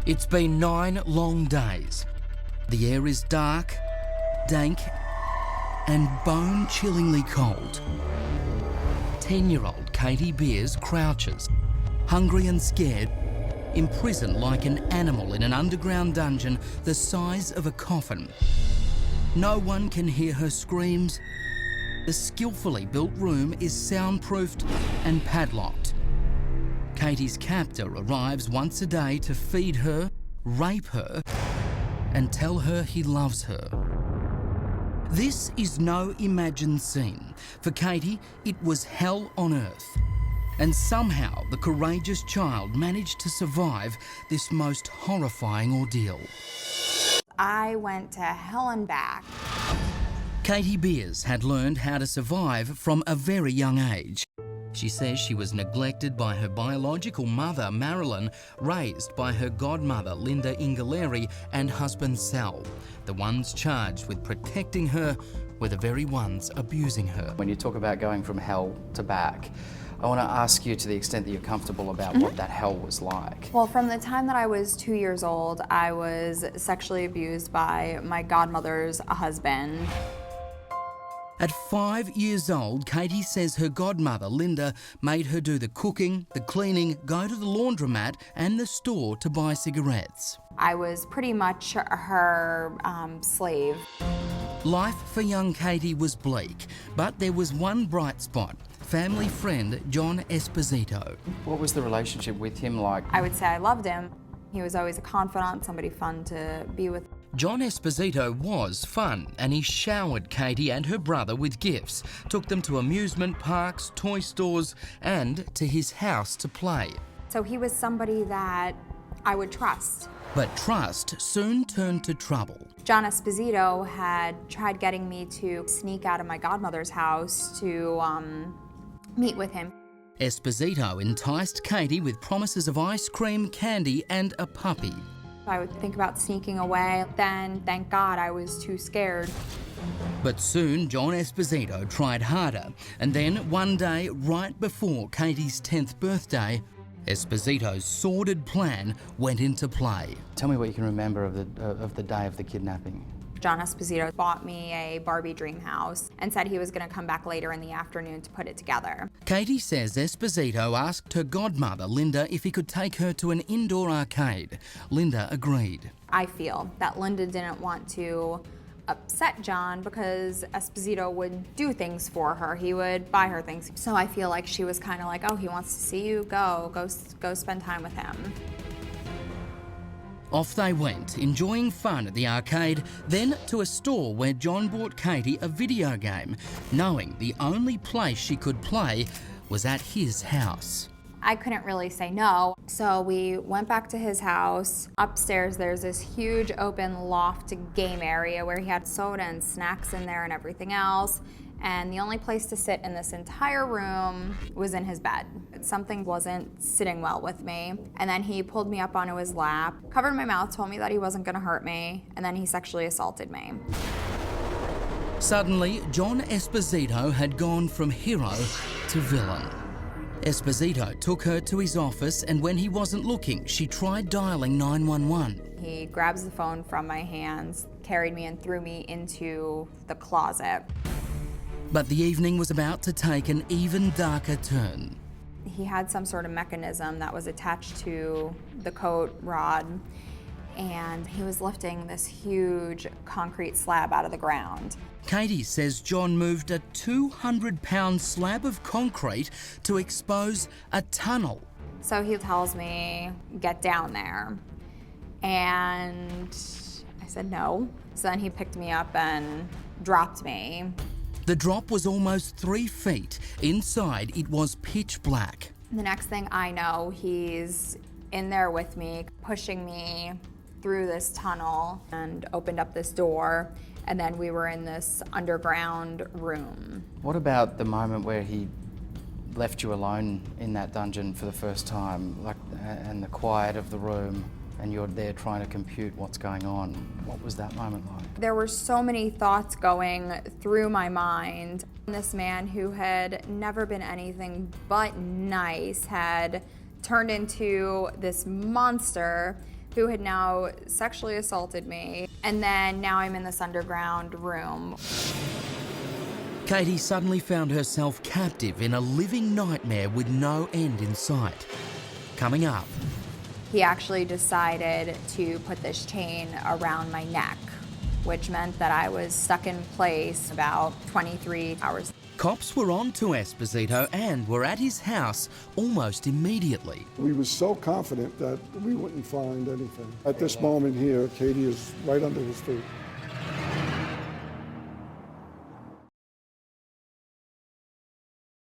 It's been 9 long days. The air is dark, dank, and bone-chillingly cold. 10-year-old Katie Beers crouches, hungry and scared, imprisoned like an animal in an underground dungeon the size of a coffin. No one can hear her screams. The skillfully built room is soundproofed and padlocked. Katie's captor arrives once a day to feed her, rape her, and tell her he loves her. This is no imagined scene. For Katie, it was hell on earth. And somehow the courageous child managed to survive this most horrifying ordeal. I went to hell and back. Katie Beers had learned how to survive from a very young age. She says she was neglected by her biological mother, Marilyn, raised by her godmother, Linda Ingaleri, and husband, Sal. The ones charged with protecting her were the very ones abusing her. When you talk about going from hell to back, I want to ask you, to the extent that you're comfortable, about what that hell was like. Well, from the time that I was 2 years old, I was sexually abused by my godmother's husband. At 5 years old, Katie says her godmother, Linda, made her do the cooking, the cleaning, go to the laundromat and the store to buy cigarettes. I was pretty much her slave. Life for young Katie was bleak, but there was one bright spot. Family friend John Esposito. What was the relationship with him like? I would say I loved him. He was always a confidant, somebody fun to be with. John Esposito was fun, and he showered Katie and her brother with gifts, took them to amusement parks, toy stores, and to his house to play. So he was somebody that I would trust. But trust soon turned to trouble. John Esposito had tried getting me to sneak out of my godmother's house to meet with him. Esposito enticed Katie with promises of ice cream, candy, and a puppy. I would think about sneaking away, then thank God I was too scared. But soon John Esposito tried harder, and then one day, right before Katie's 10th birthday, Esposito's sordid plan went into play. Tell me what you can remember of the day of the kidnapping. John Esposito bought me a Barbie dream house and said he was going to come back later in the afternoon to put it together. Katie says Esposito asked her godmother, Linda, if he could take her to an indoor arcade. Linda agreed. I feel that Linda didn't want to upset John because Esposito would do things for her. He would buy her things. So I feel like she was kind of like, oh, he wants to see you, go spend time with him. Off they went, enjoying fun at the arcade, then to a store where John bought Katie a video game, knowing the only place she could play was at his house. I couldn't really say no, so we went back to his house. Upstairs, there's this huge open loft game area where he had soda and snacks in there and everything else. And the only place to sit in this entire room was in his bed. Something wasn't sitting well with me. And then he pulled me up onto his lap, covered my mouth, told me that he wasn't gonna hurt me, and then he sexually assaulted me. Suddenly, John Esposito had gone from hero to villain. Esposito took her to his office, and when he wasn't looking, she tried dialing 911. He grabs the phone from my hands, carried me and threw me into the closet. But the evening was about to take an even darker turn. He had some sort of mechanism that was attached to the coat rod, and he was lifting this huge concrete slab out of the ground. Katie says John moved a 200-pound slab of concrete to expose a tunnel. So he tells me, get down there. And I said no. So then he picked me up and dropped me. The drop was almost 3 feet. Inside, it was pitch black. The next thing I know, he's in there with me, pushing me through this tunnel and opened up this door. And then we were in this underground room. What about the moment where he left you alone in that dungeon for the first time, and the quiet of the room, and you're there trying to compute what's going on? What was that moment like? There were so many thoughts going through my mind. This man who had never been anything but nice had turned into this monster who had now sexually assaulted me. And then now I'm in this underground room. Katie suddenly found herself captive in a living nightmare with no end in sight. Coming up. He actually decided to put this chain around my neck, which meant that I was stuck in place about 23 hours. Cops were on to Esposito and were at his house almost immediately. We were so confident that we wouldn't find anything. At this moment here, Katie is right under his feet.